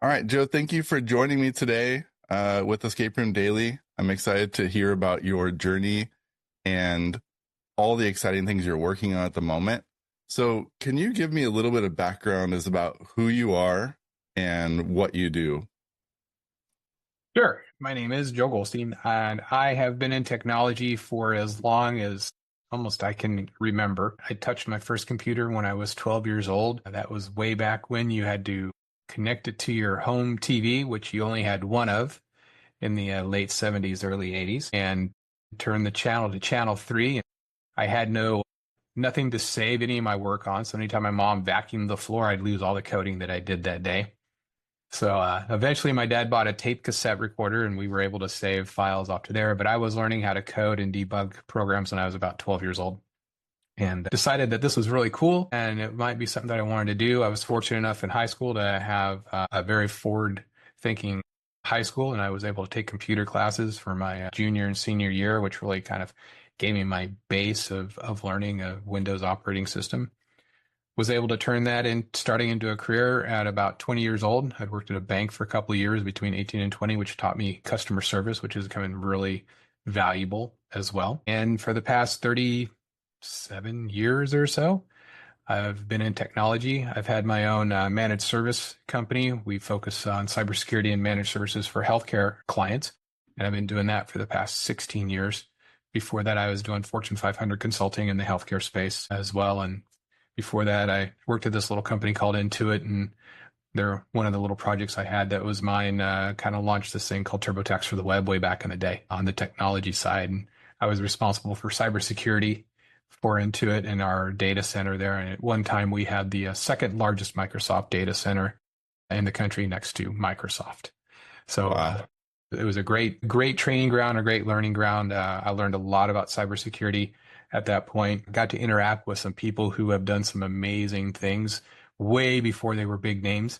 All right, Joe, thank you for joining me today with Escape Room Daily. I'm excited to hear about your journey and all the exciting things you're working on at the moment. So, can you give me a little bit of background as about who you are and what you do? Sure. My name is Joe Goldstein, and I have been in technology for as long as almost I can remember. I touched my first computer when I was 12 years old. That was way back when you had to connect it to your home TV, which you only had one of in the late 70s, early 80s, and turn the channel to channel 3. I had nothing to save any of my work on, so anytime my mom vacuumed the floor, I'd lose all the coding that I did that day. So eventually, my dad bought a tape cassette recorder, and we were able to save files off to there. But I was learning how to code and debug programs when I was about 12 years old, and decided that this was really cool and it might be something that I wanted to do. I was fortunate enough in high school to have a very forward-thinking high school, and I was able to take computer classes for my junior and senior year, which really kind of gave me my base of learning a Windows operating system. Was able to turn that in, starting into a career at about 20 years old. I'd worked at a bank for a couple of years between 18 and 20, which taught me customer service, which is becoming really valuable as well. And for the past 37 years or so, I've been in technology. I've had my own managed service company. We focus on cybersecurity and managed services for healthcare clients. And I've been doing that for the past 16 years. Before that, I was doing Fortune 500 consulting in the healthcare space as well. And before that, I worked at this little company called Intuit, and they're one of the little projects I had that was mine. Kind of launched this thing called TurboTax for the web way back in the day on the technology side, and I was responsible for cybersecurity for Intuit and our data center there. And at one time, we had the second largest Microsoft data center in the country next to Microsoft. So Wow. it was a great training ground, a great learning ground. I learned a lot about cybersecurity at that point. Got to interact with some people who have done some amazing things way before they were big names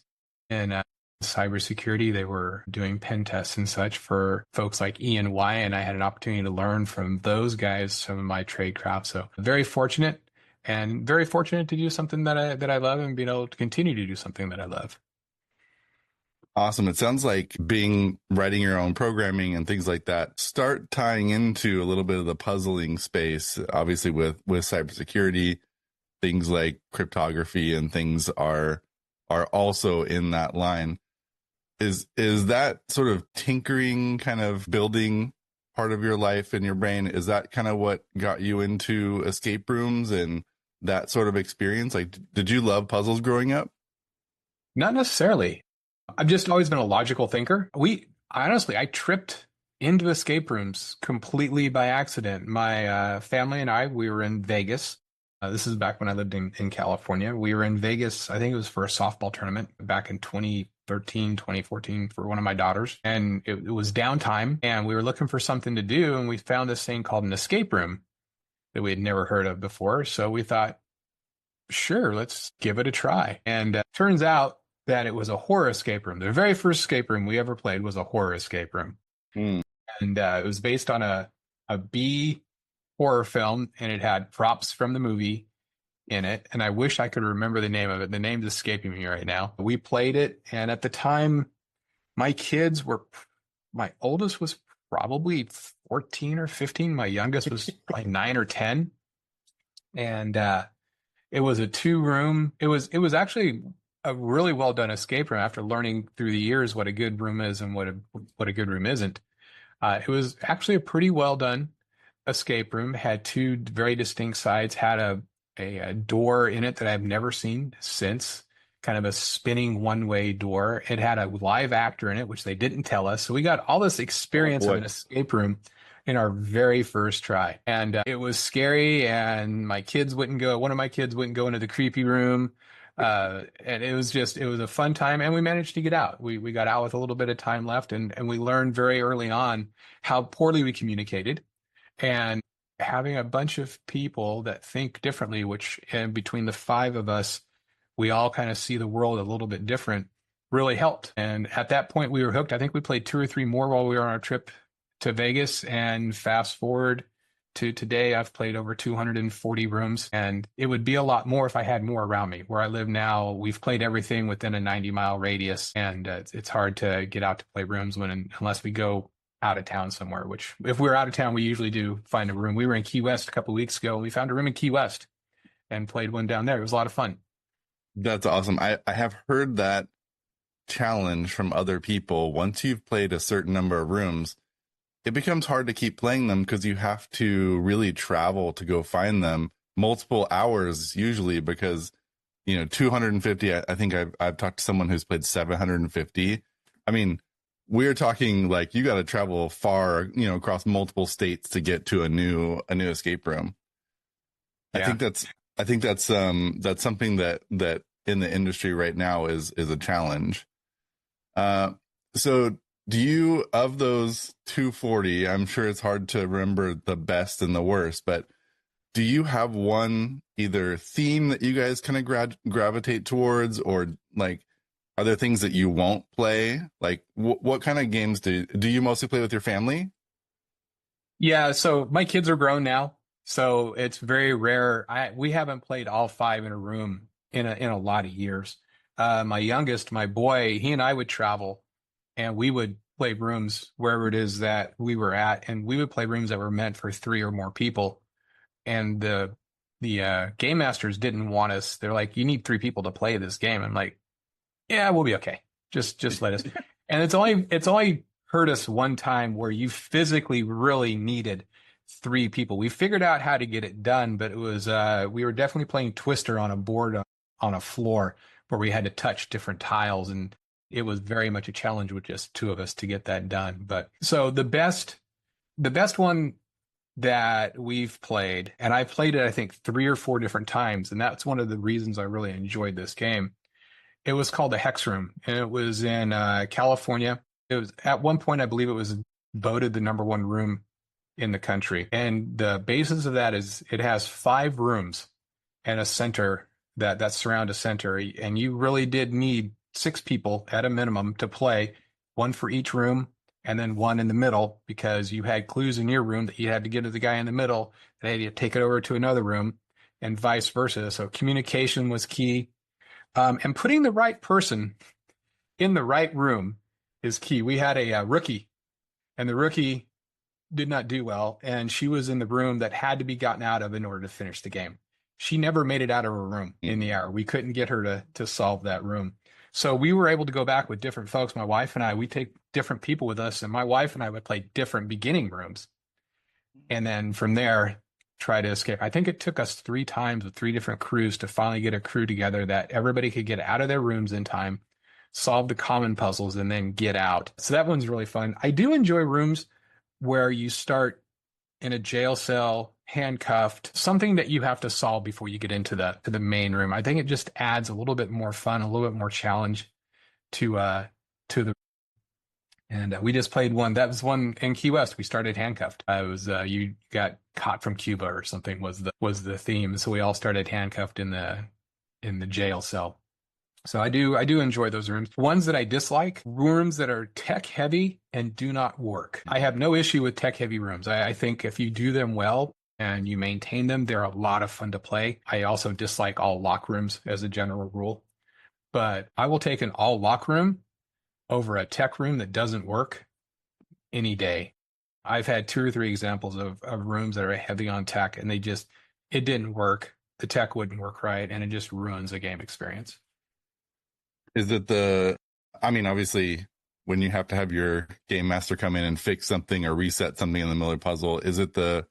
in cybersecurity. They were doing pen tests and such for folks like E&Y, and I had an opportunity to learn from those guys some of my trade craft. So very fortunate to do something that I love and being able to continue to do something that I love. Awesome. It sounds like being writing your own programming and things like that start tying into a little bit of the puzzling space. Obviously, with cybersecurity, things like cryptography and things are also in that line. Is that sort of tinkering, kind of building part of your life in your brain? Is that kind of what got you into escape rooms and that sort of experience? Like, did you love puzzles growing up? Not necessarily. I've just always been a logical thinker. I tripped into escape rooms completely by accident. My family and we were in Vegas. This is back when I lived in California. We were in Vegas, I think it was for a softball tournament back in 2013, 2014 for one of my daughters. And it was downtime and we were looking for something to do. And we found this thing called an escape room that we had never heard of before. So we thought, sure, let's give it a try. And turns out that it was a horror escape room. The very first escape room we ever played was a horror escape room. Hmm. And it was based on a B horror film, and it had props from the movie in it. And I wish I could remember the name of it. The name's escaping me right now. We played it, and at the time, my kids were, my oldest was probably 14 or 15. My youngest was like 9 or 10. And it was a two-room. It was actually a really well done escape room after learning through the years what a good room is and what a good room isn't. It was actually a pretty well done escape room. Had two very distinct sides. Had a door in it that I've never seen since. Kind of a spinning one-way door. It had a live actor in it, which they didn't tell us. So we got all this Oh experience of boy. an escape room in our very first try. And it was scary, and my kids wouldn't go. One of my kids wouldn't go into the creepy room. And it was a fun time, and we managed to get out. We got out with a little bit of time left, and we learned very early on how poorly we communicated, and having a bunch of people that think differently, which and between the five of us, we all kind of see the world a little bit different, really helped. And at that point, we were hooked. I think we played two or three more while we were on our trip to Vegas. And fast forward to today, I've played over 240 rooms, and it would be a lot more if I had more around me. Where I live now, we've played everything within a 90-mile radius, and it's hard to get out to play rooms unless we go out of town somewhere, which if we're out of town, we usually do find a room. We were in Key West a couple of weeks ago, and we found a room in Key West and played one down there. It was a lot of fun. That's awesome. I have heard that challenge from other people. Once you've played a certain number of rooms, it becomes hard to keep playing them because you have to really travel to go find them multiple hours usually because 250 I think I've talked to someone who's played 750. I mean, we're talking like you got to travel far, across multiple states to get to a new escape room. I Yeah. think that's that's something that in the industry right now is a challenge. Uh, so do you, of those 240, I'm sure it's hard to remember the best and the worst, but do you have one either theme that you guys kind of gravitate towards, or like, are there things that you won't play? Like, what kind of games do you mostly play with your family? Yeah, so my kids are grown now, so it's very rare. We haven't played all five in a room in a lot of years. My youngest, my boy, he and I would travel, and we would play rooms wherever it is that we were at, and we would play rooms that were meant for three or more people. And the game masters didn't want us. They're like, "You need three people to play this game." I'm like, "Yeah, we'll be okay. Just let us." And it's only hurt us one time where you physically really needed three people. We figured out how to get it done, but it was we were definitely playing Twister on a board on a floor where we had to touch different tiles, and it was very much a challenge with just two of us to get that done. But so the best one that we've played, and I played it I think three or four different times, and that's one of the reasons I really enjoyed this game. It was called the Hex Room, and it was in California. It was at one point, I believe it was voted the number one room in the country. And the basis of that is it has five rooms and a center that surround a center. And you really did need six people at a minimum to play, one for each room, and then one in the middle, because you had clues in your room that you had to give to the guy in the middle, that had to take it over to another room, and vice versa. So communication was key. And putting the right person in the right room is key. We had a rookie, and the rookie did not do well, and she was in the room that had to be gotten out of in order to finish the game. She never made it out of her room in the hour. We couldn't get her to solve that room. So we were able to go back with different folks. My wife and I, we take different people with us, and my wife and I would play different beginning rooms. And then from there, try to escape. I think it took us three times with three different crews to finally get a crew together that everybody could get out of their rooms in time, solve the common puzzles, and then get out. So that one's really fun. I do enjoy rooms where you start in a jail cell, handcuffed, something that you have to solve before you get into the main room. I think it just adds a little bit more fun, a little bit more challenge to the. And we just played one. That was one in Key West. We started handcuffed. It was you got caught from Cuba or something was the theme. So we all started handcuffed in the jail cell. So I do enjoy those rooms. Ones that I dislike, rooms that are tech heavy and do not work. I have no issue with tech heavy rooms. I think if you do them well and you maintain them, they're a lot of fun to play. I also dislike all lock rooms as a general rule, but I will take an all lock room over a tech room that doesn't work any day. I've had two or three examples of rooms that are heavy on tech and it didn't work. The tech wouldn't work right, and it just ruins a game experience. Is it I mean, obviously, when you have to have your game master come in and fix something or reset something in the middle of the puzzle, is it the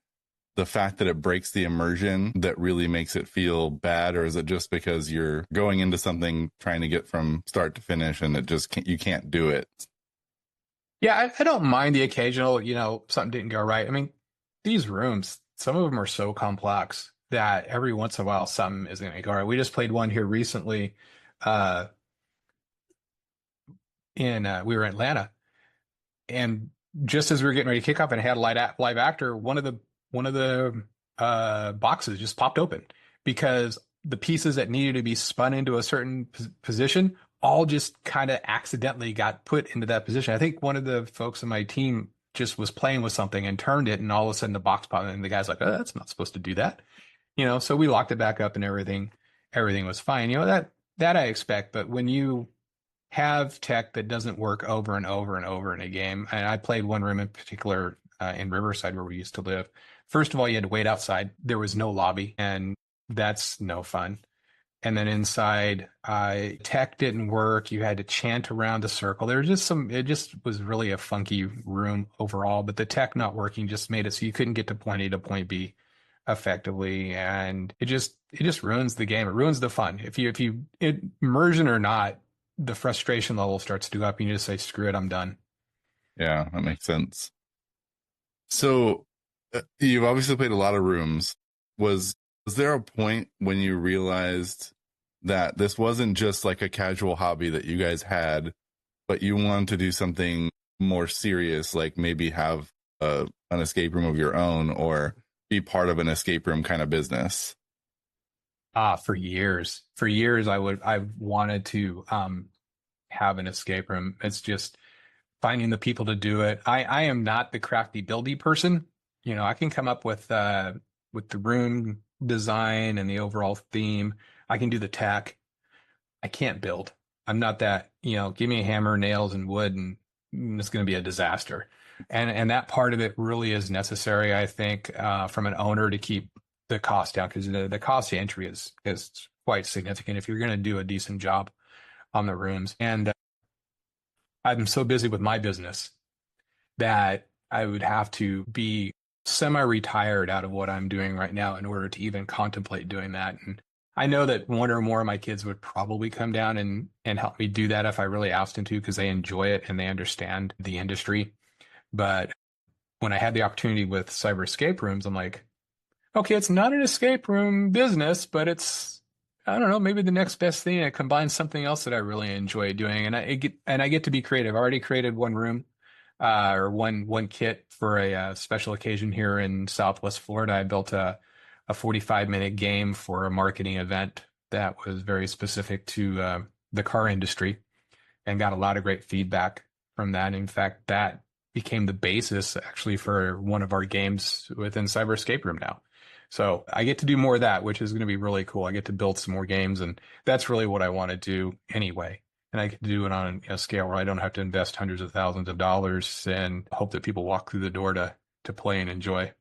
fact that it breaks the immersion that really makes it feel bad, or is it just because you're going into something trying to get from start to finish and you can't do it? Yeah, I don't mind the occasional, something didn't go right. I mean, these rooms, some of them are so complex that every once in a while something is going to go right. We just played one here recently. Uh, in We were in Atlanta, and just as we were getting ready to kick off and it had a live actor, one of the boxes just popped open because the pieces that needed to be spun into a certain position all just kind of accidentally got put into that position. I think one of the folks on my team just was playing with something and turned it, and all of a sudden the box popped, and the guy's like, "Oh, that's not supposed to do that." So we locked it back up and everything was fine. That I expect, but when you have tech that doesn't work over and over and over in a game, and I played one room in particular in Riverside where we used to live. First of all, you had to wait outside. There was no lobby, and that's no fun. And then inside, tech didn't work. You had to chant around a circle. There was just it just was really a funky room overall, but the tech not working just made it so you couldn't get to point A to point B effectively. And it just ruins the game. It ruins the fun. Immersion or not, the frustration level starts to go up. You need to say, screw it, I'm done. Yeah, that makes sense. So you've obviously played a lot of rooms. Was there a point when you realized that this wasn't just like a casual hobby that you guys had, but you wanted to do something more serious, like maybe have an escape room of your own or be part of an escape room kind of business? For years, I've wanted to have an escape room. It's just finding the people to do it. I am not the crafty buildy person. I can come up with the room design and the overall theme. I can do the tech. I can't build. I'm not that, give me a hammer, nails, and wood, and it's going to be a disaster. And that part of it really is necessary, I think, from an owner to keep the cost down, because the cost of entry is quite significant if you're going to do a decent job on the rooms. And I'm so busy with my business that I would have to be semi-retired out of what I'm doing right now in order to even contemplate doing that. And I know that one or more of my kids would probably come down and help me do that if I really asked them to, because they enjoy it and they understand the industry. But when I had the opportunity with cyber escape rooms, I'm like, okay, it's not an escape room business, but it's, I don't know, maybe the next best thing. It combines something else that I really enjoy doing, and I get to be creative. I already created one room, or one kit for a special occasion here in Southwest Florida. I built a 45-minute game for a marketing event that was very specific to the car industry, and got a lot of great feedback from that. In fact, that became the basis actually for one of our games within Cyber Escape Room now. So I get to do more of that, which is going to be really cool. I get to build some more games, and that's really what I want to do anyway. And I get to do it on a scale where I don't have to invest hundreds of thousands of dollars and hope that people walk through the door to play and enjoy.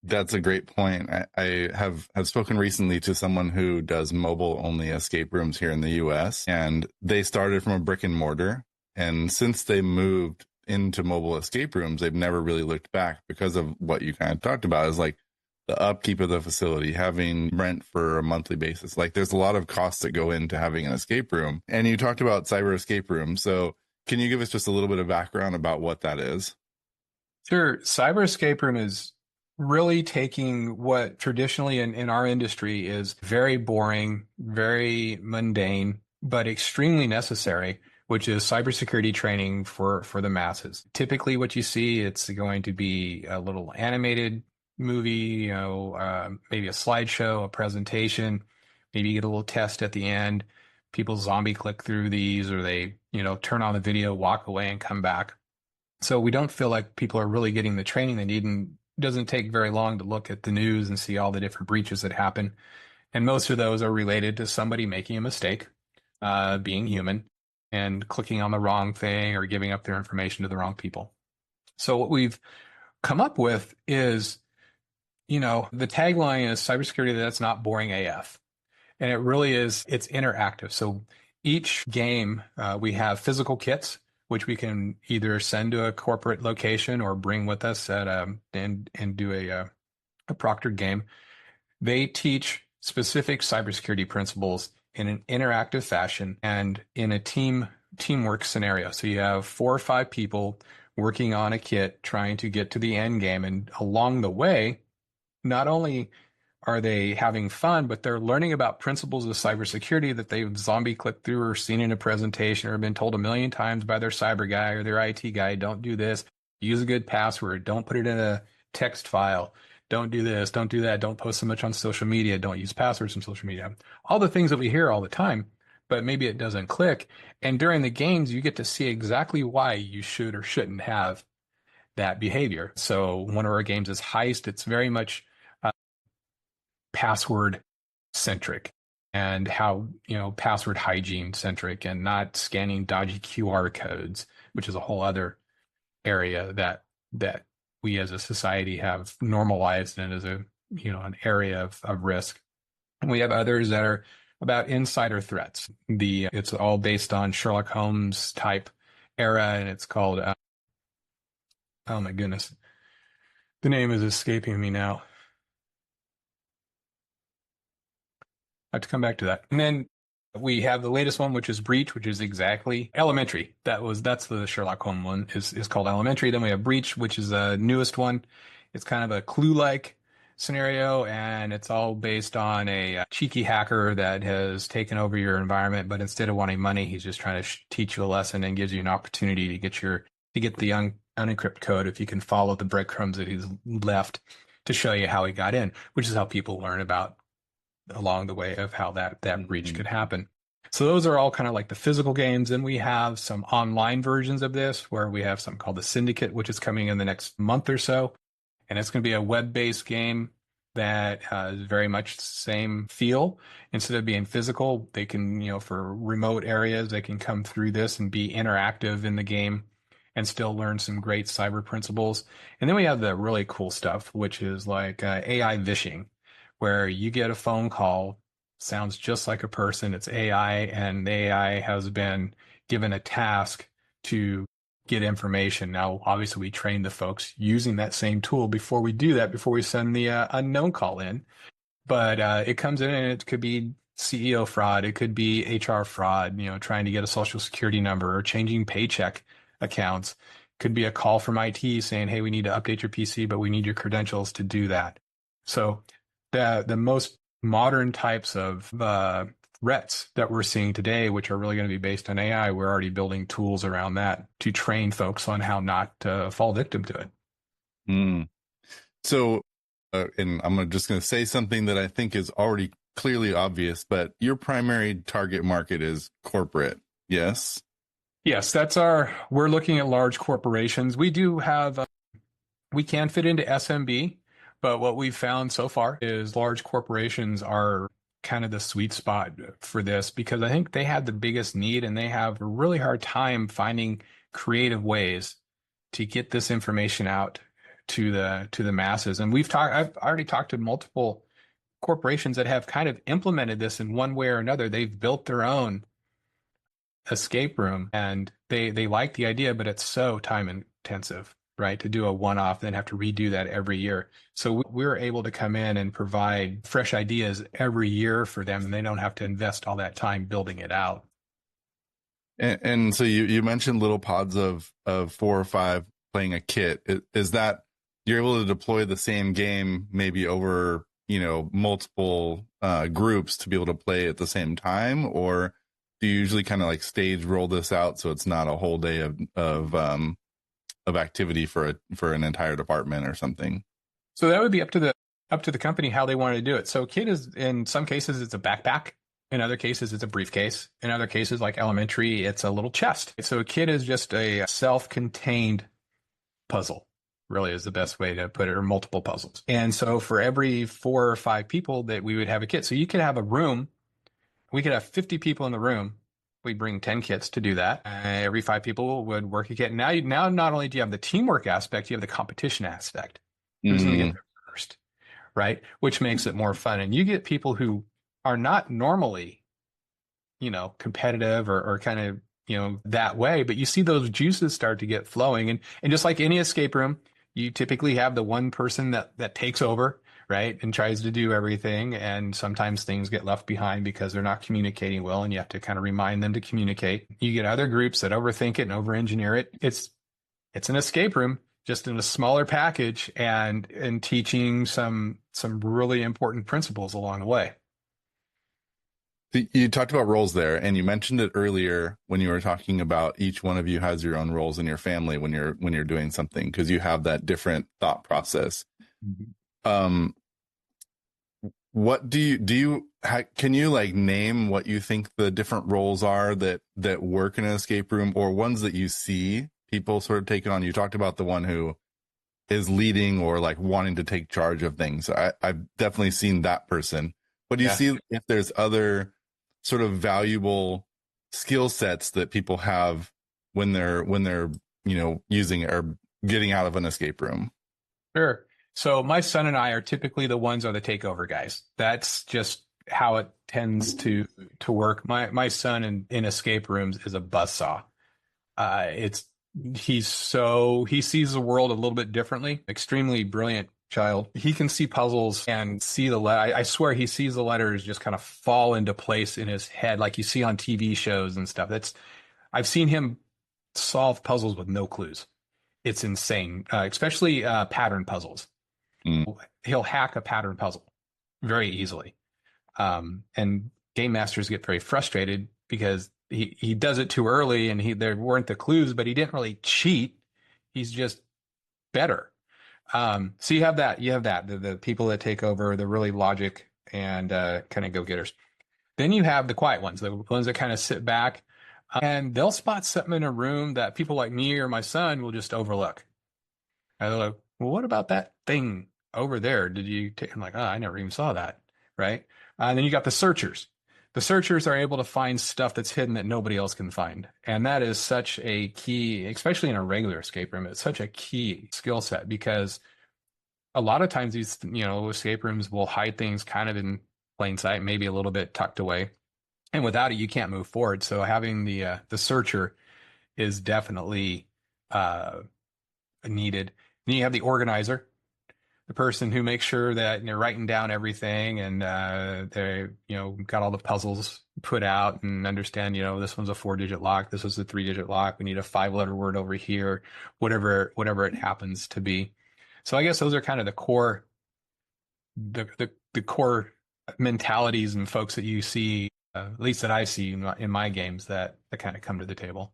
That's a great point. I have spoken recently to someone who does mobile only escape rooms here in the US, and they started from a brick and mortar. And since they moved into mobile escape rooms, they've never really looked back because of what you kind of talked about is like the upkeep of the facility, having rent for a monthly basis. Like there's a lot of costs that go into having an escape room. And you talked about cyber escape rooms. So can you give us just a little bit of background about what that is? Sure. Cyber Escape Room is really taking what traditionally in our industry is very boring, very mundane, but extremely necessary, which is cybersecurity training for the masses. Typically, what you see, it's going to be a little animated movie, maybe a slideshow, a presentation, maybe you get a little test at the end. People zombie click through these, or they, turn on the video, walk away, and come back. So we don't feel like people are really getting the training they need, and it doesn't take very long to look at the news and see all the different breaches that happen. And most of those are related to somebody making a mistake, being human, and clicking on the wrong thing or giving up their information to the wrong people. So what we've come up with is, the tagline is cybersecurity that's not boring AF. And it really is, it's interactive. So each game, we have physical kits, which we can either send to a corporate location or bring with us and do a proctored game. They teach specific cybersecurity principles in an interactive fashion and in a teamwork scenario. So you have 4 or 5 people working on a kit trying to get to the end game. And along the way, not only are they having fun, but they're learning about principles of cybersecurity that they've zombie clicked through or seen in a presentation or been told a million times by their cyber guy or their IT guy. Don't do this. Use a good password. Don't put it in a text file. Don't do this. Don't do that. Don't post so much on social media. Don't use passwords from social media. All the things that we hear all the time. but maybe it doesn't click. And during the games, you get to see exactly why you should or shouldn't have that behavior. So one of our games is Heist. It's very much password centric and how, password hygiene centric and not scanning dodgy QR codes, which is a whole other area that we as a society have normalized and as an area of risk. And we have others that are about insider threats. It's all based on Sherlock Holmes type era, and it's called oh my goodness, the name is escaping me now. I have to come back to that. And then we have the latest one, which is Breach, which is exactly Elementary. That's the Sherlock Holmes one is called Elementary. Then we have Breach, which is the newest one. It's kind of a Clue-like scenario, and it's all based on a cheeky hacker that has taken over your environment. But instead of wanting money, he's just trying to teach you a lesson and gives you an opportunity to get the unencrypt code if you can follow the breadcrumbs that he's left to show you how he got in, which is how people learn about along the way of how that breach could happen. So those are all kind of like the physical games. And we have some online versions of this where we have something called the Syndicate, which is coming in the next month or so. And it's going to be a web-based game that is very much the same feel. Instead of being physical, they can, for remote areas, they can come through this and be interactive in the game and still learn some great cyber principles. And then we have the really cool stuff, which is like AI vishing, where you get a phone call, sounds just like a person, it's AI, and the AI has been given a task to get information. Now, obviously, we train the folks using that same tool before we do that, before we send the unknown call in. But it comes in and it could be CEO fraud, it could be HR fraud, trying to get a social security number or changing paycheck accounts. Could be a call from IT saying, hey, we need to update your PC, but we need your credentials to do that. So the most modern types of threats that we're seeing today, which are really going to be based on AI, we're already building tools around that to train folks on how not to fall victim to it. Mm. So, and I'm just going to say something that I think is already clearly obvious, but your primary target market is corporate. Yes. Yes, we're looking at large corporations. We do have, we can fit into SMB, but what we've found so far is large corporations are kind of the sweet spot for this because I think they have the biggest need and they have a really hard time finding creative ways to get this information out to the masses. And I've already talked to multiple corporations that have kind of implemented this in one way or another. They've built their own escape room and they like the idea, but it's so time intensive, right? To do a one-off, then have to redo that every year. So we're able to come in and provide fresh ideas every year for them, and they don't have to invest all that time building it out. And so you mentioned little pods of 4 or 5 playing a kit. Is that you're able to deploy the same game maybe over, multiple groups to be able to play at the same time, or do you usually kind of like stage roll this out so it's not a whole day of activity for an entire department or something? So that would be up to the company how they want to do it. So kit is in some cases it's a backpack. In other cases, it's a briefcase. In other cases, like Elementary, it's a little chest. So a kit is just a self-contained puzzle, really is the best way to put it, or multiple puzzles. And so for every 4 or 5 people that we would have a kit. So you could have a room, we could have 50 people in the room. We bring 10 kits to do that. Every 5 people would work a kit. Now not only do you have the teamwork aspect, you have the competition aspect. Who's going to get there first, right? Which makes it more fun. And you get people who are not normally, competitive or kind of, that way, but you see those juices start to get flowing. And just like any escape room, you typically have the one person that takes over, right? And tries to do everything. And sometimes things get left behind because they're not communicating well. And you have to kind of remind them to communicate. You get other groups that overthink it and over-engineer it. It's an escape room, just in a smaller package and teaching some really important principles along the way. You talked about roles there, and you mentioned it earlier when you were talking about each one of you has your own roles in your family when you're doing something because you have that different thought process. Mm-hmm. What do you can you like name what you think the different roles are that work in an escape room, or ones that you see people sort of taking on? You talked about the one who is leading or like wanting to take charge of things. I've definitely seen that person. But do you Yeah, see if there's other sort of valuable skill sets that people have when they're using or getting out of an escape room? sure. So my son and I are typically the ones are the takeover guys. That's just how it tends to work. My son in escape rooms is a buzzsaw. It's he sees the world a little bit differently. Extremely brilliant child. He can see puzzles and see the I swear he sees the letters just kind of fall into place in his head, like you see on TV shows and stuff. That's I've seen him solve puzzles with no clues. It's insane, especially pattern puzzles. Mm. He'll hack a pattern puzzle very easily. And game masters get very frustrated because he does it too early and there weren't the clues, but he didn't really cheat. He's just better. So you have that the people that take over, the really logic and kind of go-getters. Then you have the quiet ones, the ones that kind of sit back and they'll spot something in a room that people like me or my son will just overlook. And they're like, well, what about that thing over there? Did you take? I'm like, oh, I never even saw that. Right. And then you got the searchers. The searchers are able to find stuff that's hidden that nobody else can find. And that is such a key, especially in a regular escape room, it's such a key skill set because a lot of times these, escape rooms will hide things kind of in plain sight, maybe a little bit tucked away. And without it, you can't move forward. So having the searcher is definitely uh, needed. Then you have the organizer, the person who makes sure that they're writing down everything and they got all the puzzles put out and understand this one's a 4-digit lock, this was a 3-digit lock, we need a 5-letter word over here, whatever it happens to be. So I guess those are kind of the core mentalities and folks that you see, at least that I see in my games that kind of come to the table.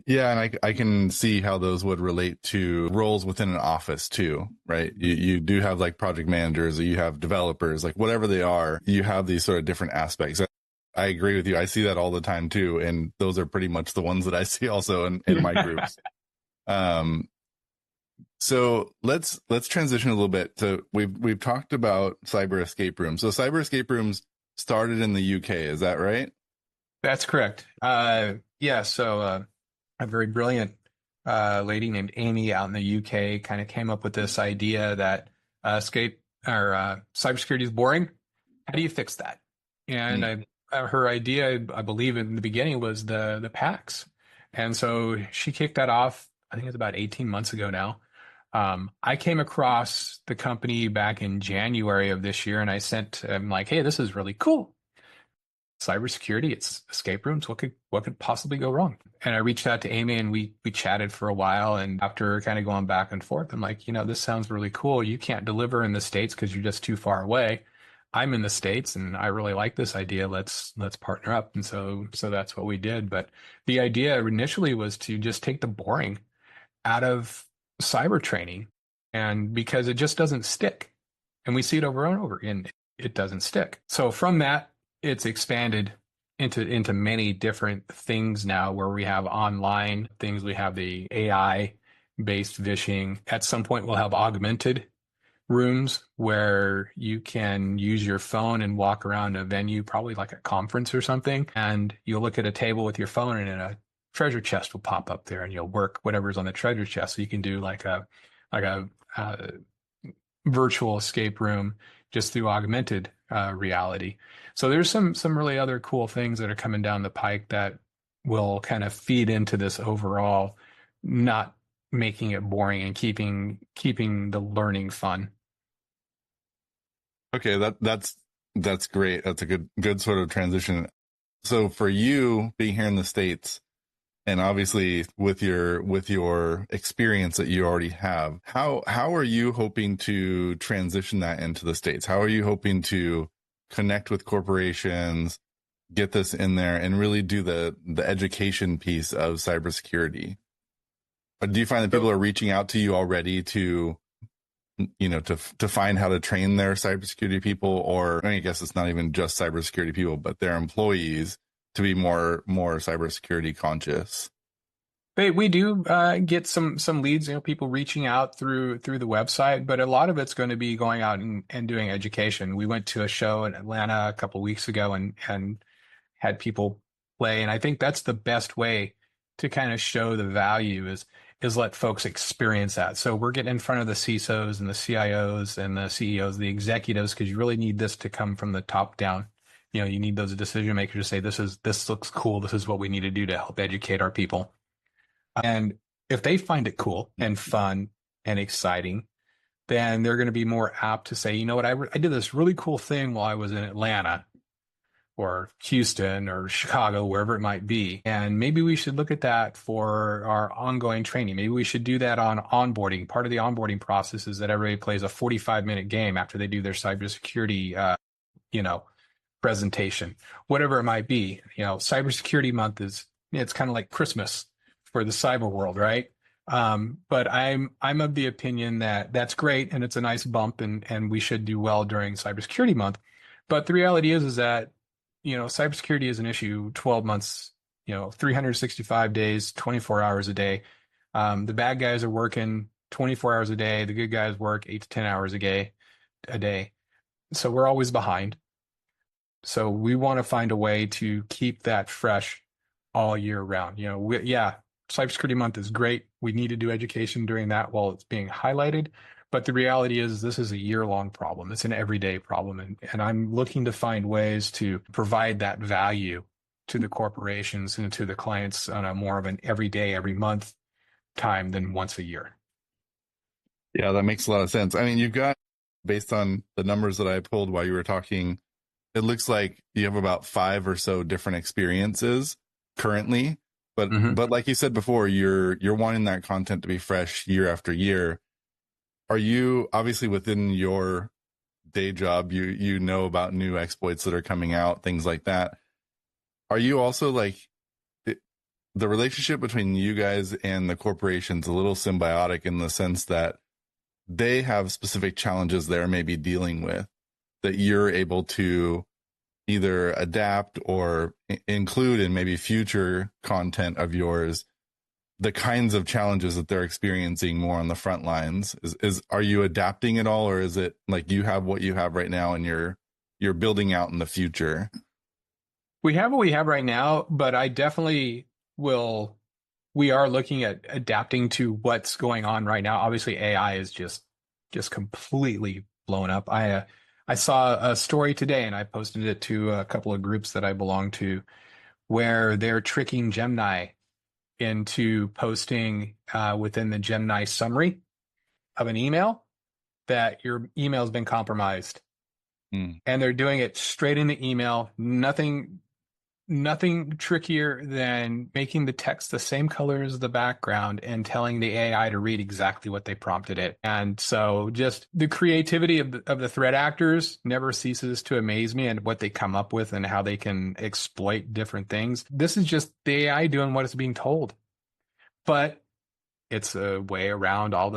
Yeah, and I can see how those would relate to roles within an office too, right? You do have like project managers, or you have developers, like whatever they are, you have these sort of different aspects. I agree with you. I see that all the time too, and those are pretty much the ones that I see also in my groups. Um, so let's transition a little bit. So we've talked about cyber escape rooms. So cyber escape rooms started in the UK, is that right? That's correct. Yeah, so a very brilliant lady named Amy out in the UK kind of came up with this idea that escape or cybersecurity is boring. How do you fix that? And Mm. her idea, I believe, in the beginning was the PAX, and so she kicked that off. I think it's about 18 months ago now. I came across the company back in January of this year, and I sent like, "Hey, this is really cool. Cybersecurity, it's escape rooms. What could possibly go wrong?" And I reached out to Amy and we chatted for a while. And after kind of going back and forth, I'm like, this sounds really cool. You can't deliver in the States because you're just too far away. I'm in the States and I really like this idea. Let's partner up. And so that's what we did. But the idea initially was to just take the boring out of cyber training, and because it just doesn't stick. And we see it over and over again, it doesn't stick. So from that, it's expanded into many different things now where we have online things, we have the AI based vishing. At some point, we'll have augmented rooms where you can use your phone and walk around a venue, probably like a conference or something, and you'll look at a table with your phone and a treasure chest will pop up there and you'll work whatever's on the treasure chest. So you can do like a virtual escape room just through augmented reality. So there's some really other cool things that are coming down the pike that will kind of feed into this overall, not making it boring and keeping the learning fun. Okay, that's great. That's a good sort of transition. So for you being here in the States, and obviously with your experience that you already have, how are you hoping to transition that into the States? How are you hoping to connect with corporations, get this in there, and really do the education piece of cybersecurity? Or do you find that people So are reaching out to you already to to find how to train their cybersecurity people, or I guess it's not even just cybersecurity people, but their employees to be more cybersecurity conscious? We do get some leads, people reaching out through the website, but a lot of it's going to be going out and doing education. We went to a show in Atlanta a couple weeks ago and had people play, and I think that's the best way to kind of show the value is let folks experience that. So we're getting in front of the CISOs and the CIOs and the CEOs, the executives, because you really need this to come from the top down. You need those decision makers to say, this looks cool. This is what we need to do to help educate our people. And if they find it cool and fun and exciting, then they're going to be more apt to say, you know what, I did this really cool thing while I was in Atlanta or Houston or Chicago, wherever it might be. And maybe we should look at that for our ongoing training. Maybe we should do that on onboarding. Part of the onboarding process is that everybody plays a 45-minute game after they do their cybersecurity, presentation, whatever it might be. Cybersecurity month it's kind of like Christmas for the cyber world, right? But I'm of the opinion that that's great and it's a nice bump and we should do well during cybersecurity month. But the reality is that cybersecurity is an issue 12 months, 365 days, 24 hours a day. The bad guys are working 24 hours a day. The good guys work 8 to 10 hours a day. So we're always behind. So we want to find a way to keep that fresh all year round. Cybersecurity month is great. We need to do education during that while it's being highlighted. But the reality is this is a year-long problem. It's an everyday problem. And I'm looking to find ways to provide that value to the corporations and to the clients on a more of an every day, every month time than once a year. Yeah, that makes a lot of sense. I mean, you've got, based on the numbers that I pulled while you were talking, it looks like you have about 5 or so different experiences currently. But like you said before, you're wanting that content to be fresh year after year. Are you, obviously within your day job, you know about new exploits that are coming out, things like that. Are you also the relationship between you guys and the corporation's a little symbiotic in the sense that they have specific challenges they're maybe dealing with that you're able to either adapt or include in maybe future content of yours, the kinds of challenges that they're experiencing more on the front lines? Are you adapting at all, or is it like you have what you have right now and you're building out in the future? We have what we have right now, but I definitely will. We are looking at adapting to what's going on right now. Obviously, AI is just completely blown up. I saw a story today, and I posted it to a couple of groups that I belong to, where they're tricking Gemini into posting within the Gemini summary of an email that your email has been compromised. And they're doing it straight in the email. Nothing trickier than making the text the same color as the background and telling the AI to read exactly what they prompted it. And so just the creativity of the threat actors never ceases to amaze me, and what they come up with and how they can exploit different things. This is just the AI doing what it's being told. But it's a way around all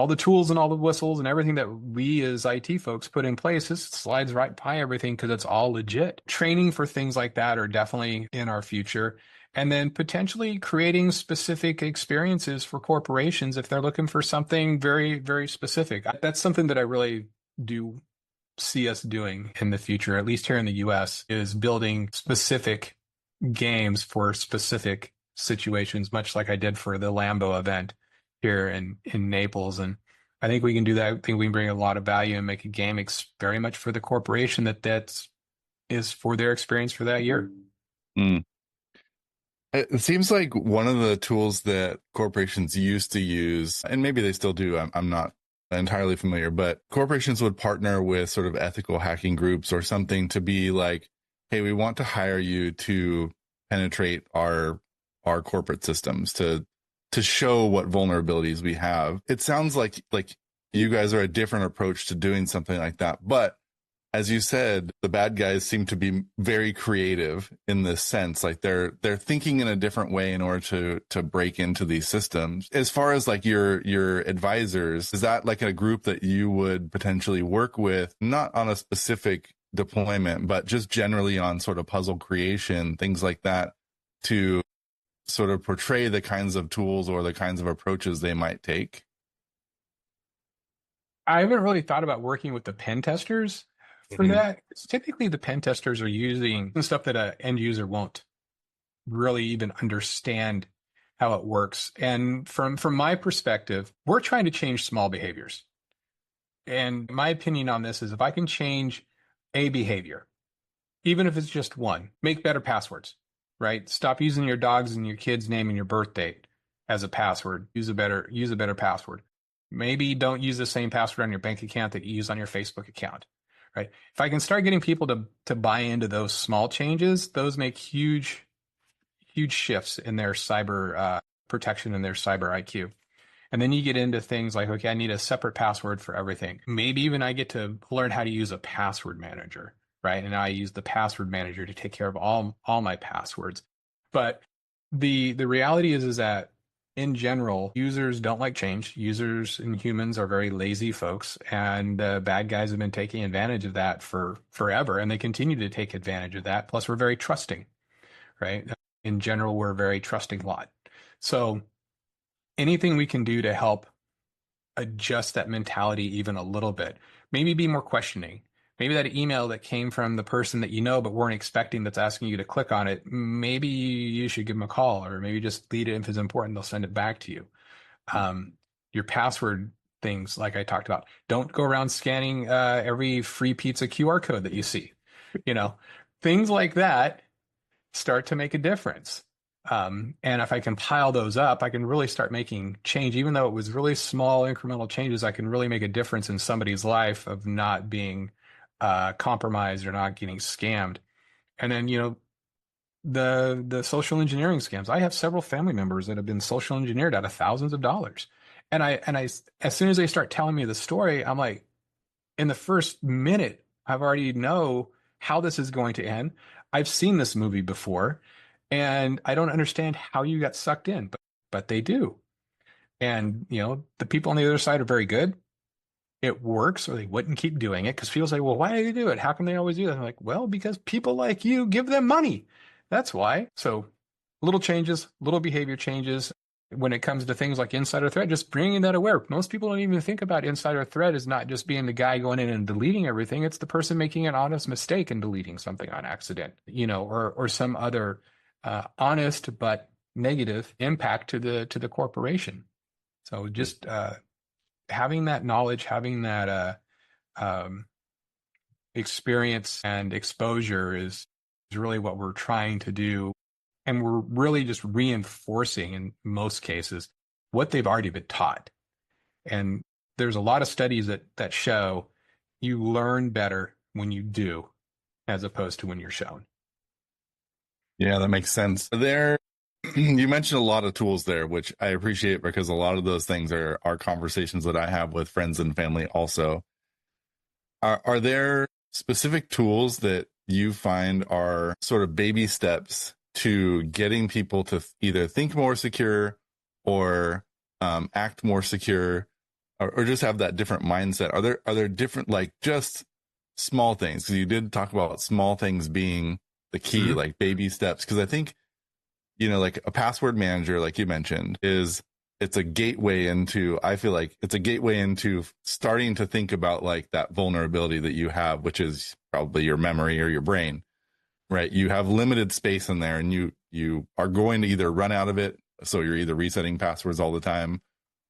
the tools and all the whistles and everything that we as IT folks put in place. This slides right by everything because it's all legit. Training for things like that are definitely in our future. And then potentially creating specific experiences for corporations if they're looking for something very, very specific. That's something that I really do see us doing in the future, at least here in the US, is building specific games for specific situations, much like I did for the Lambo event here in Naples. And I think we can do that. I think we can bring a lot of value and make a game very much for the corporation that is for their experience for that year. It seems like one of the tools that corporations used to use, and maybe they still do, I'm not entirely familiar, but corporations would partner with sort of ethical hacking groups or something to be like, hey, we want to hire you to penetrate our corporate systems to show what vulnerabilities we have. It sounds like you guys are a different approach to doing something like that, but as you said, the bad guys seem to be very creative in this sense. Like they're thinking in a different way in order to break into these systems. As far as like your advisors, is that like a group that you would potentially work with, not on a specific deployment, but just generally on sort of puzzle creation, things like that, to sort of portray the kinds of tools or the kinds of approaches they might take? I haven't really thought about working with the pen testers for Mm-hmm. that. Typically, the pen testers are using stuff that an end user won't really even understand how it works. And from my perspective, we're trying to change small behaviors. And my opinion on this is if I can change a behavior, even if it's just one, make better passwords, right? Stop using your dog's and your kid's name and your birth date as a password. Use a better password. Maybe don't use the same password on your bank account that you use on your Facebook account, right? If I can start getting people to buy into those small changes, those make huge shifts in their cyber protection and their cyber IQ. And then you get into things like, okay, I need a separate password for everything. Maybe even I get to learn how to use a password manager, right? And I use the password manager to take care of all my passwords. But the reality is that in general, users don't like change. Users and humans are very lazy folks, and the bad guys have been taking advantage of that for forever, and they continue to take advantage of that. Plus, we're very trusting, right? In general, we're a very trusting lot. So anything we can do to help adjust that mentality even a little bit. Maybe be more questioning. Maybe that email that came from the person that you know but weren't expecting that's asking you to click on it, maybe you should give them a call or maybe just delete it if it's important. They'll send it back to you. Um, your password things, like I talked about, don't go around scanning every free pizza QR code that you see. You know, things like that start to make a difference. And if I can pile those up, I can really start making change. Even though it was really small incremental changes, I can really make a difference in somebody's life of not being compromised or not getting scammed. And then, the social engineering scams. I have several family members that have been social engineered out of thousands of dollars. And I, as soon as they start telling me the story, I'm like, in the first minute, I've already know how this is going to end. I've seen this movie before, and I don't understand how you got sucked in, but they do. And the people on the other side are very good. It works, or they wouldn't keep doing it because people say, "Well, why do they do it? How come they always do that?" I'm like, "Well, because people like you give them money. That's why." So, little changes, little behavior changes. When it comes to things like insider threat, just bringing that aware. Most people don't even think about insider threat as not just being the guy going in and deleting everything. It's the person making an honest mistake and deleting something on accident, or some other honest but negative impact to the corporation. So just having that knowledge, having that um, experience and exposure is really what we're trying to do. And we're really just reinforcing, in most cases, what they've already been taught. And there's a lot of studies that show you learn better when you do as opposed to when you're shown. Yeah, that makes sense. There, you mentioned a lot of tools there, which I appreciate because a lot of those things are conversations that I have with friends and family also. Are there specific tools that you find are sort of baby steps to getting people to either think more secure or act more secure, or just have that different mindset? Are there different, like, just small things? Because you did talk about small things being the key, Mhm. like baby steps. Because I think, like a password manager, like you mentioned, it's a gateway into, I feel like it's a gateway into starting to think about like that vulnerability that you have, which is probably your memory or your brain, right? You have limited space in there, and you are going to either run out of it. So you're either resetting passwords all the time,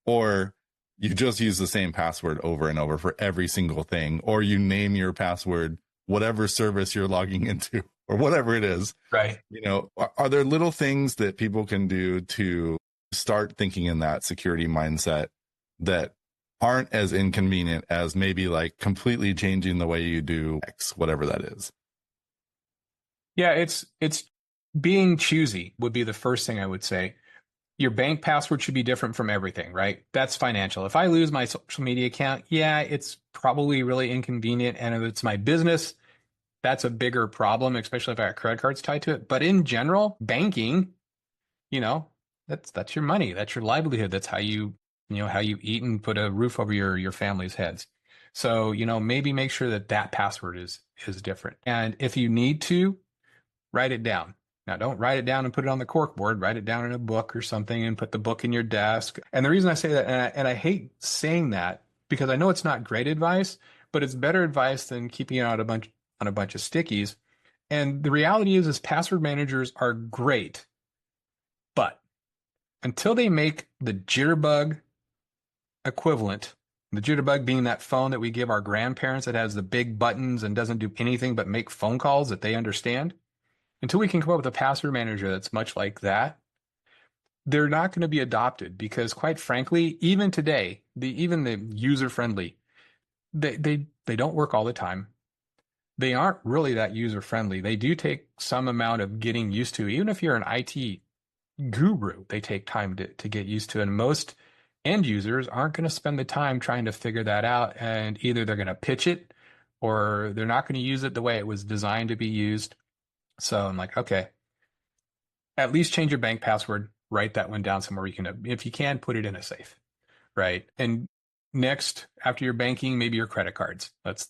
or you just use the same password over and over for every single thing, or you name your password whatever service you're logging into or whatever it is. Right. Are there little things that people can do to start thinking in that security mindset that aren't as inconvenient as maybe like completely changing the way you do X, whatever that is? Yeah, it's being choosy would be the first thing I would say. Your bank password should be different from everything, right? That's financial. If I lose my social media account, yeah, it's probably really inconvenient. And if it's my business, that's a bigger problem, especially if I got credit cards tied to it. But in general, banking, you know, that's your money, that's your livelihood, that's how how you eat and put a roof over your family's heads. So, maybe make sure that that password is different. And if you need to, write it down. Now, don't write it down and put it on the cork board. Write it down in a book or something and put the book in your desk. And the reason I say that, and I hate saying that because I know it's not great advice, but it's better advice than keeping it on a bunch of stickies. And the reality is password managers are great, but until they make the Jitterbug equivalent, the Jitterbug being that phone that we give our grandparents that has the big buttons and doesn't do anything but make phone calls that they understand, until we can come up with a password manager that's much like that, they're not going to be adopted because, quite frankly, even today, even the user friendly, they don't work all the time. They aren't really that user friendly. They do take some amount of getting used to. Even if you're an IT guru, they take time to get used to. And most end users aren't going to spend the time trying to figure that out. And either they're going to pitch it or they're not going to use it the way it was designed to be used. So I'm like, okay, at least change your bank password, write that one down somewhere you can, if you can, put it in a safe, right? And next, after your banking, maybe your credit cards. Let's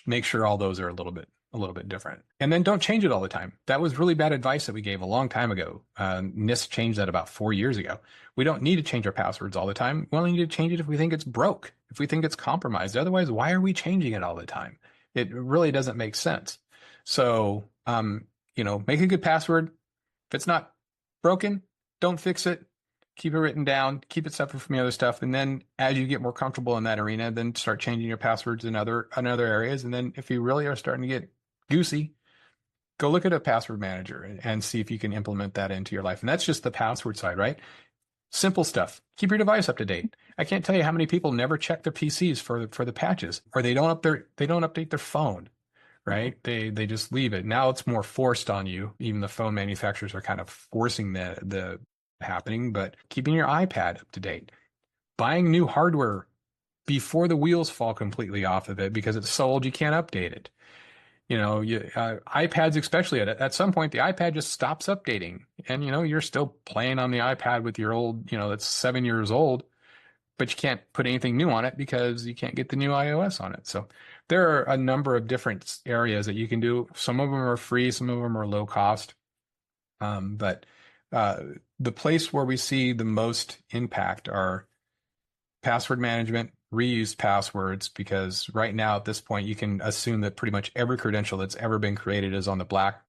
make sure all those are a little bit different. And then don't change it all the time. That was really bad advice that we gave a long time ago. NIST changed that about 4 years ago. We don't need to change our passwords all the time. We only need to change it if we think it's broke, if we think it's compromised. Otherwise, why are we changing it all the time? It really doesn't make sense. So, make a good password. If it's not broken, don't fix it. Keep it written down, keep it separate from the other stuff. And then as you get more comfortable in that arena, then start changing your passwords in other areas. And then if you really are starting to get goosey, go look at a password manager and see if you can implement that into your life. And that's just the password side, right? Simple stuff. Keep your device up to date. I can't tell you how many people never check their PCs for the patches, or they don't update their phone, right? They just leave it. Now it's more forced on you. Even the phone manufacturers are kind of forcing the happening, but keeping your iPad up to date, buying new hardware before the wheels fall completely off of it because it's so old you can't update it. iPads especially at some point the iPad just stops updating, and you're still playing on the iPad with your old, that's 7 years old, but you can't put anything new on it because you can't get the new iOS on it. So there are a number of different areas that you can do. Some of them are free, some of them are low cost. But the place where we see the most impact are password management, reused passwords, because right now at this point, you can assume that pretty much every credential that's ever been created is on the black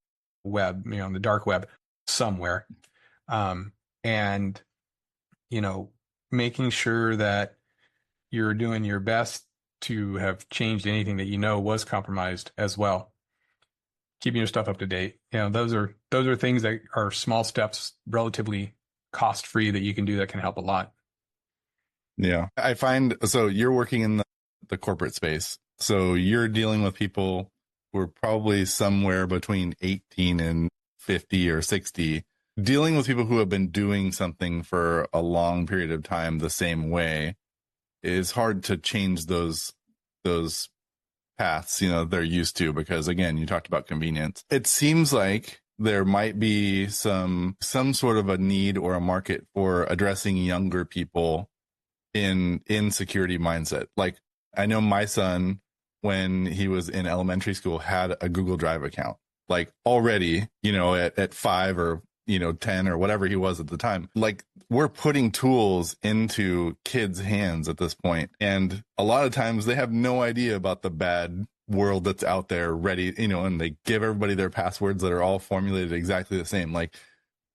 web, on the dark web somewhere. And, making sure that you're doing your best to have changed anything that was compromised as well. Keeping your stuff up to date. Those are things that are small steps, relatively cost free, that you can do that can help a lot. Yeah. I find, so you're working in the corporate space. So you're dealing with people who are probably somewhere between 18 and 50 or 60, dealing with people who have been doing something for a long period of time the same way. Is hard to change those paths, they're used to, because again, you talked about convenience. It seems like there might be some sort of a need or a market for addressing younger people in security mindset. Like, I know my son, when he was in elementary school, had a Google Drive account, like already, at 5 or 10 or whatever he was at the time. Like, we're putting tools into kids' hands at this point. And a lot of times they have no idea about the bad world that's out there ready, and they give everybody their passwords that are all formulated exactly the same. Like,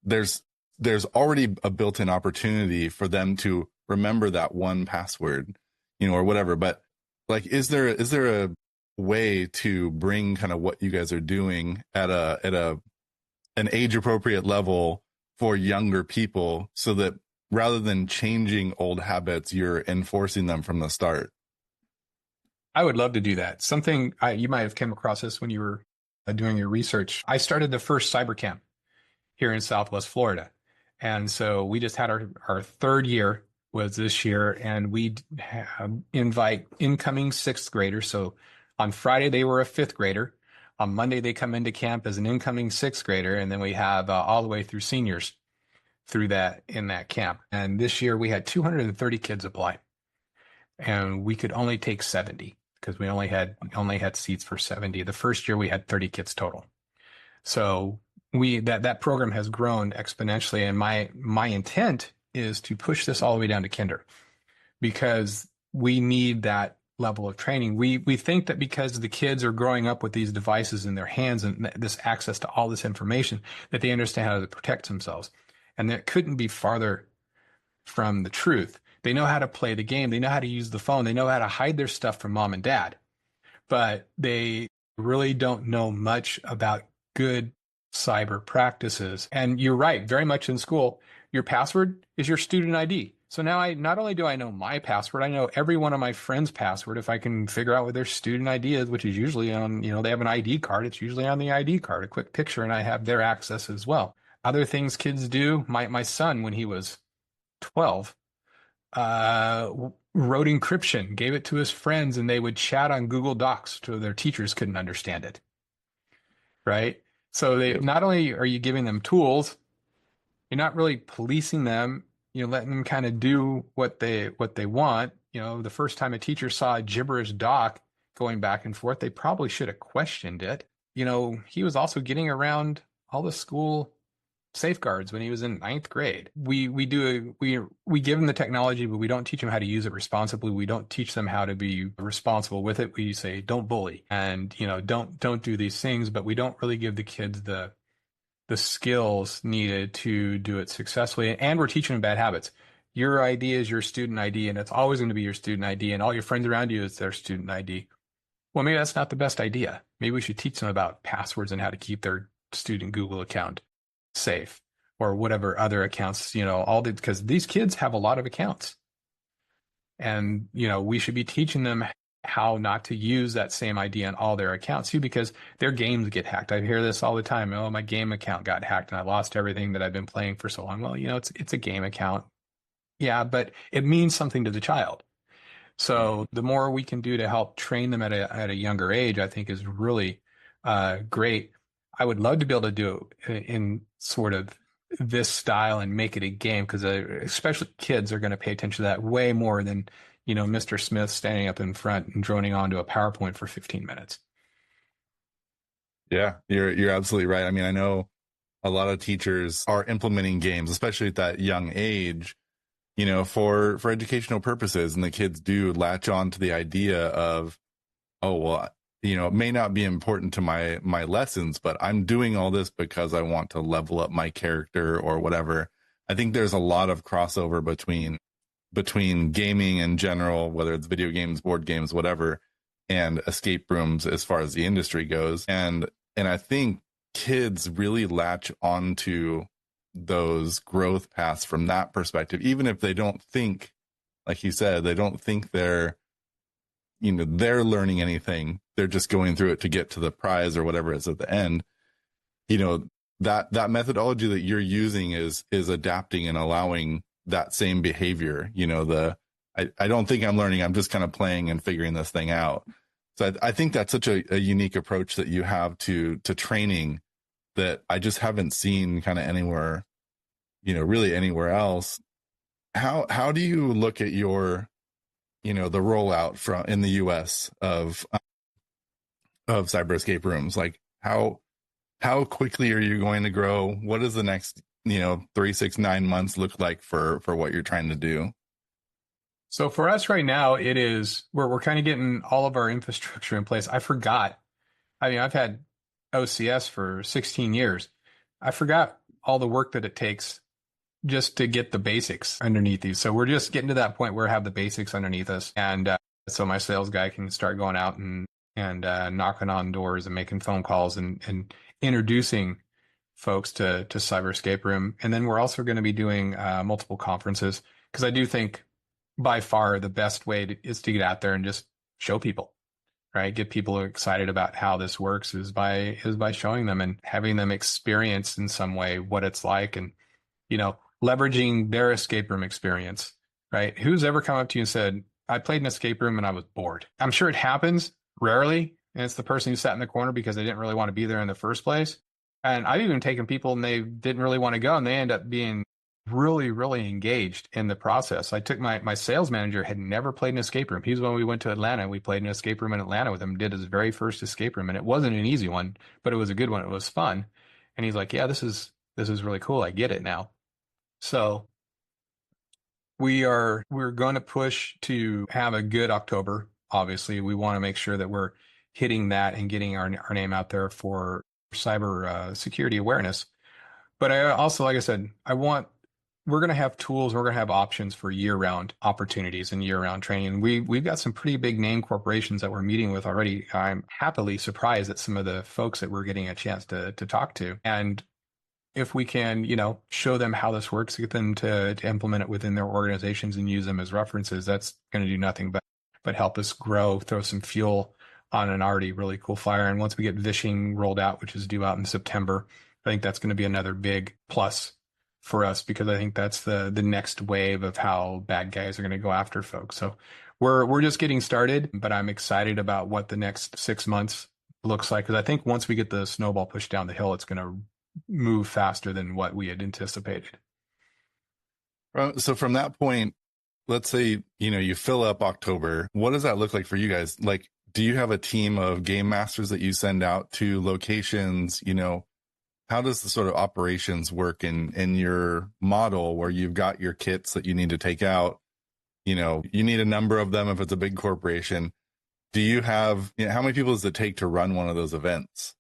there's already a built-in opportunity for them to remember that one password, or whatever. But like, is there a way to bring kind of what you guys are doing at an age appropriate level for younger people, so that rather than changing old habits, you're enforcing them from the start? I would love to do that. Something you might have came across this when you were doing your research. I started the first cyber camp here in Southwest Florida. And so we just had our third year was this year, and we invite incoming sixth graders. So on Friday, they were a fifth grader. On Monday, they come into camp as an incoming sixth grader, and then we have all the way through seniors through that in that camp. And this year we had 230 kids apply, and we could only take 70 because we only had seats for 70. The first year we had 30 kids total. So that program has grown exponentially, and my intent is to push this all the way down to kinder because we need that level of training. We think that because the kids are growing up with these devices in their hands and this access to all this information, that they understand how to protect themselves. And that couldn't be farther from the truth. They know how to play the game. They know how to use the phone. They know how to hide their stuff from mom and dad, but they really don't know much about good cyber practices. And you're right, very much in school, your password is your student ID. So now not only do I know my password, I know every one of my friends' password if I can figure out what their student ID is, which is usually on, they have an ID card. It's usually on the ID card, a quick picture, and I have their access as well. Other things kids do, my son, when he was 12, wrote encryption, gave it to his friends, and they would chat on Google Docs so their teachers couldn't understand it. Right? So they Yep. not only are you giving them tools, you're not really policing them, letting them kind of do what they want. The first time a teacher saw a gibberish doc going back and forth, they probably should have questioned it. He was also getting around all the school safeguards when he was in ninth grade. We give them the technology, but we don't teach them how to use it responsibly. We don't teach them how to be responsible with it. We say don't bully and don't do these things, but we don't really give the kids the skills needed to do it successfully. And we're teaching them bad habits. Your ID is your student ID, and it's always going to be your student ID, and all your friends around you is their student ID. Well, maybe that's not the best idea. Maybe we should teach them about passwords and how to keep their student Google account safe or whatever other accounts, because these kids have a lot of accounts. And, we should be teaching them how not to use that same ID on all their accounts too, because their games get hacked. I hear this all the time. Oh, my game account got hacked and I lost everything that I've been playing for so long. Well, it's a game account. Yeah, but it means something to the child. So the more we can do to help train them at a younger age, I think is really great. I would love to be able to do it in sort of this style and make it a game because especially kids are going to pay attention to that way more than, Mr. Smith standing up in front and droning onto a PowerPoint for 15 minutes. Yeah, you're absolutely right. I mean, I know a lot of teachers are implementing games, especially at that young age, for educational purposes, and the kids do latch on to the idea of, oh, well, it may not be important to my lessons, but I'm doing all this because I want to level up my character or whatever. I think there's a lot of crossover between gaming in general, whether it's video games, board games, whatever, and escape rooms as far as the industry goes. And I think kids really latch onto those growth paths from that perspective, even if they don't think, like you said, they don't think they're learning anything. They're just going through it to get to the prize or whatever is at the end. That methodology that you're using is adapting and allowing that same behavior. I don't think I'm learning. I'm just kind of playing and figuring this thing out. So I think that's such a unique approach that you have to training that I just haven't seen kind of anywhere, really anywhere else. How do you look at your, the rollout from in the US of cyber escape rooms? Like how quickly are you going to grow? What does the next, 3, 6, 9 months look like for what you're trying to do? So for us right now, it is we're kind of getting all of our infrastructure in place. I forgot. I mean, I've had OCS for 16 years. I forgot all the work that it takes just to get the basics underneath these. So we're just getting to that point where we have the basics underneath us. And so my sales guy can start going out and knocking on doors and making phone calls and introducing folks to Cyber Escape Room. And then we're also going to be doing multiple conferences because I do think by far the best way is to get out there and just show people, right? Get people excited about how this works is by showing them and having them experience in some way what it's like. And, leveraging their escape room experience, right? Who's ever come up to you and said, I played an escape room and I was bored? I'm sure it happens rarely. And it's the person who sat in the corner because they didn't really want to be there in the first place. And I've even taken people and they didn't really want to go and they end up being really, really engaged in the process. I took my sales manager had never played an escape room. He's when we went to Atlanta. We played an escape room in Atlanta with him, did his very first escape room. And it wasn't an easy one, but it was a good one. It was fun. And he's like, yeah, this is really cool. I get it now. So we're going to push to have a good October. Obviously, we want to make sure that we're hitting that and getting our name out there for cyber security awareness. But I also, like I said, we're going to have tools, we're going to have options for year-round opportunities and year-round training. We've got some pretty big name corporations that we're meeting with already. I'm happily surprised at some of the folks that we're getting a chance to talk to. And if we can, show them how this works, get them to implement it within their organizations and use them as references, that's going to do nothing but help us grow, throw some fuel on an already really cool fire. And once we get Vishing rolled out, which is due out in September, I think that's going to be another big plus for us because I think that's the next wave of how bad guys are going to go after folks. So we're just getting started, but I'm excited about what the next 6 months looks like because I think once we get the snowball pushed down the hill, it's going to move faster than what we had anticipated. So from that point, let's say, you fill up October. What does that look like for you guys? Like, do you have a team of game masters that you send out to locations? How does the sort of operations work in your model where you've got your kits that you need to take out? You need a number of them if it's a big corporation. Do you have, how many people does it take to run one of those events?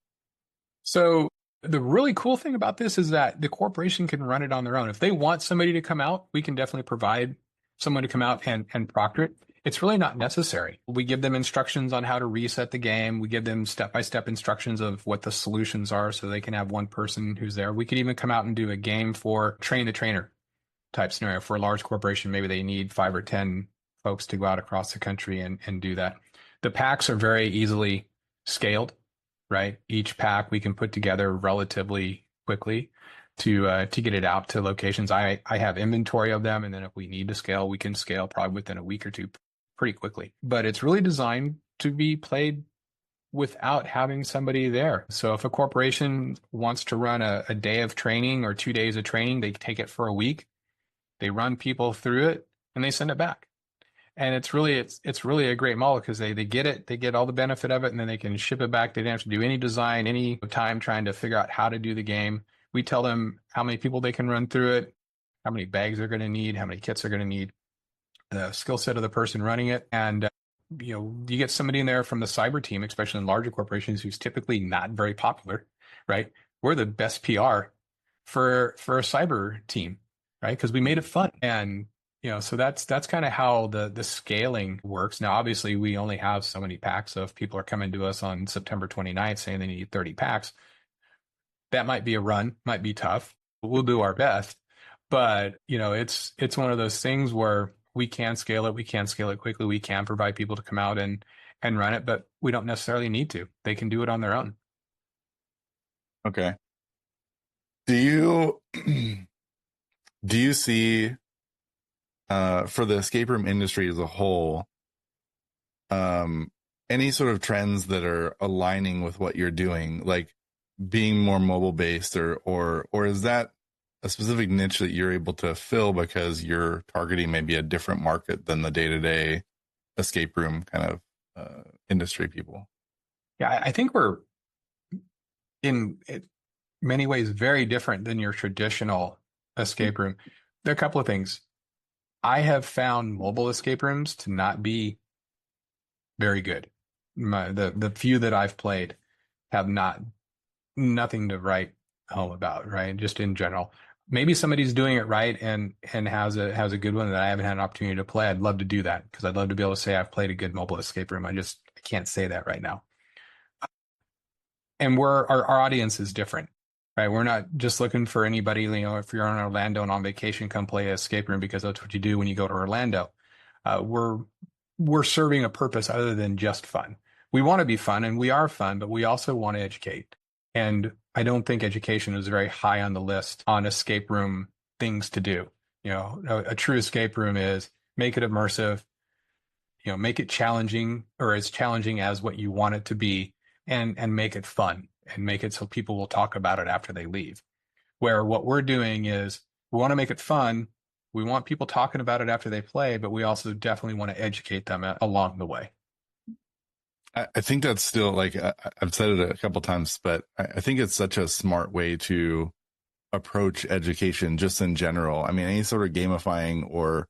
So the really cool thing about this is that the corporation can run it on their own. If they want somebody to come out, we can definitely provide someone to come out and proctor it. It's really not necessary. We give them instructions on how to reset the game. We give them step-by-step instructions of what the solutions are so they can have one person who's there. We could even come out and do a game for train the trainer type scenario for a large corporation. Maybe they need 5 or 10 folks to go out across the country and do that. The packs are very easily scaled, right? Each pack we can put together relatively quickly to get it out to locations. I have inventory of them, and then if we need to scale, we can scale probably within a week or two pretty quickly. But it's really designed to be played without having somebody there. So if a corporation wants to run a day of training or 2 days of training, they take it for a week, they run people through it, and they send it back. And it's really a great model because they get it, they get all the benefit of it, and then they can ship it back. They don't have to do any design, any time trying to figure out how to do the game. We tell them how many people they can run through it, how many bags they're going to need, how many kits they're going to need, the skill set of the person running it. And you get somebody in there from the cyber team, especially in larger corporations, who's typically not very popular, right? We're the best PR for a cyber team, right? Because we made it fun. And so that's kind of how the scaling works. Now, obviously, we only have so many packs. So if people are coming to us on September 29th saying they need 30 packs, that might be a run, might be tough. We'll do our best. But, it's one of those things where we can scale it. We can scale it quickly. We can provide people to come out and run it, but we don't necessarily need to. They can do it on their own. Okay. Do you do you see for the escape room industry as a whole, any sort of trends that are aligning with what you're doing, like being more mobile based, or is that a specific niche that you're able to fill because you're targeting maybe a different market than the day-to-day escape room kind of industry people? Yeah, I think we're in many ways very different than your traditional escape room. There are a couple of things. I have found mobile escape rooms to not be very good. The few that I've played have nothing to write home about, right? Just in general. Maybe somebody's doing it right and has a good one that I haven't had an opportunity to play. I'd love to do that because I'd love to be able to say I've played a good mobile escape room. I can't say that right now. And our audience is different, right? We're not just looking for anybody, if you're in Orlando and on vacation, come play an escape room because that's what you do when you go to Orlando. We're serving a purpose other than just fun. We want to be fun and we are fun, but we also want to educate. And I don't think education is very high on the list on escape room things to do. A true escape room is make it immersive, make it challenging or as challenging as what you want it to be, and make it fun and make it so people will talk about it after they leave. Where what we're doing is we want to make it fun. We want people talking about it after they play, but we also definitely want to educate them along the way. I think that's still like I've said it a couple times, but I think it's such a smart way to approach education just in general. I mean, any sort of gamifying or,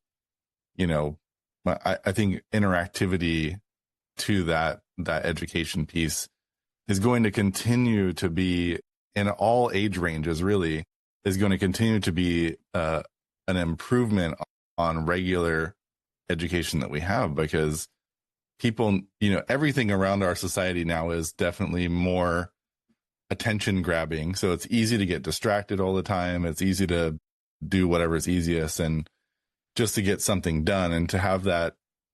you know, I think interactivity to that education piece is going to continue to be in all age ranges, really, is going to continue to be an improvement on regular education that we have, because people, everything around our society now is definitely more attention grabbing. So it's easy to get distracted all the time. It's easy to do whatever's easiest and just to get something done, and to have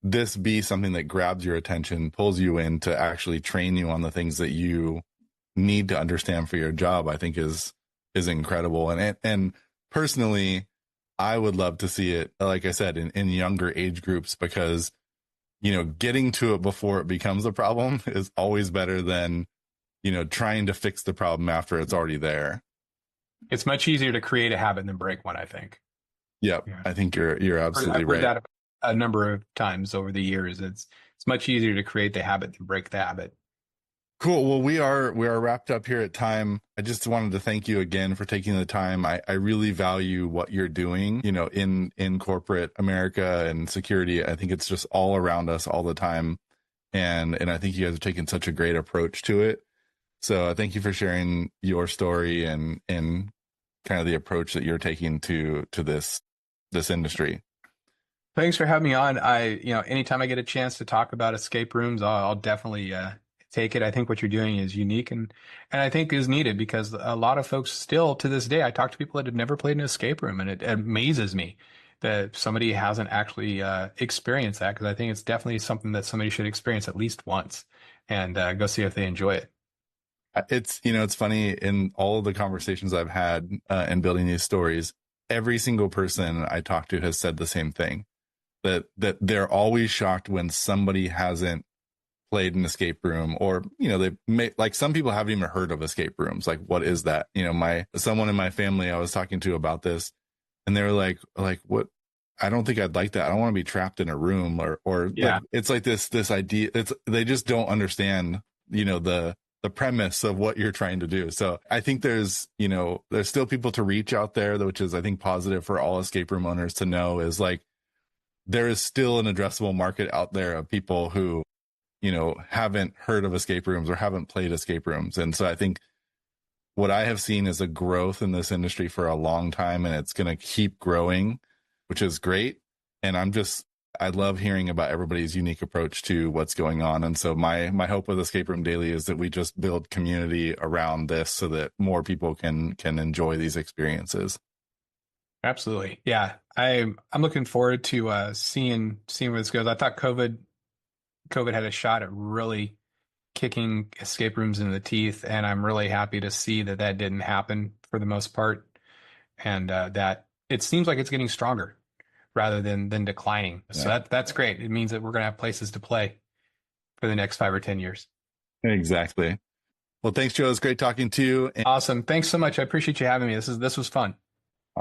this be something that grabs your attention, pulls you in to actually train you on the things that you need to understand for your job, I think is incredible. And personally, I would love to see it, like I said, in younger age groups, because, getting to it before it becomes a problem is always better than, trying to fix the problem after it's already there. It's much easier to create a habit than break one, I think. Yep. Yeah. I think you're absolutely I've heard right. that a number of times over the years. It's much easier to create the habit than break the habit. Cool. Well, we are wrapped up here at time. I just wanted to thank you again for taking the time. I really value what you're doing, in corporate America and security. I think it's just all around us all the time. And I think you guys are taking such a great approach to it. So thank you for sharing your story and kind of the approach that you're taking to this industry. Thanks for having me on. Anytime I get a chance to talk about escape rooms, I'll definitely take it. I think what you're doing is unique and I think is needed, because a lot of folks still to this day, I talk to people that have never played an escape room, and it amazes me that somebody hasn't actually experienced that, because I think it's definitely something that somebody should experience at least once and go see if they enjoy it. It's funny, in all of the conversations I've had in building these stories, every single person I talk to has said the same thing, that they're always shocked when somebody hasn't played an escape room, or they may, like, some people haven't even heard of escape rooms. Like, what is that? Someone in my family I was talking to about this, and they were like what? I don't think I'd like that. I don't want to be trapped in a room, or Yeah. like, it's like this idea. They just don't understand the premise of what you're trying to do. So I think there's still people to reach out there, which is, I think, positive for all escape room owners to know, is like, there is still an addressable market out there of people who, haven't heard of escape rooms or haven't played escape rooms. And so I think what I have seen is a growth in this industry for a long time, and it's going to keep growing, which is great. And I love hearing about everybody's unique approach to what's going on. And so my hope with Escape Room Daily is that we just build community around this so that more people can enjoy these experiences. Absolutely. Yeah. I'm looking forward to seeing where this goes. I thought COVID had a shot at really kicking escape rooms in the teeth, and I'm really happy to see that didn't happen for the most part, and that it seems like it's getting stronger rather than declining. So Yeah, that's great. It means that we're going to have places to play for the next 5 or 10 years. exactly. Well, thanks, Joe. It's great talking to you. Awesome. Thanks so much. I appreciate you having me. This was fun.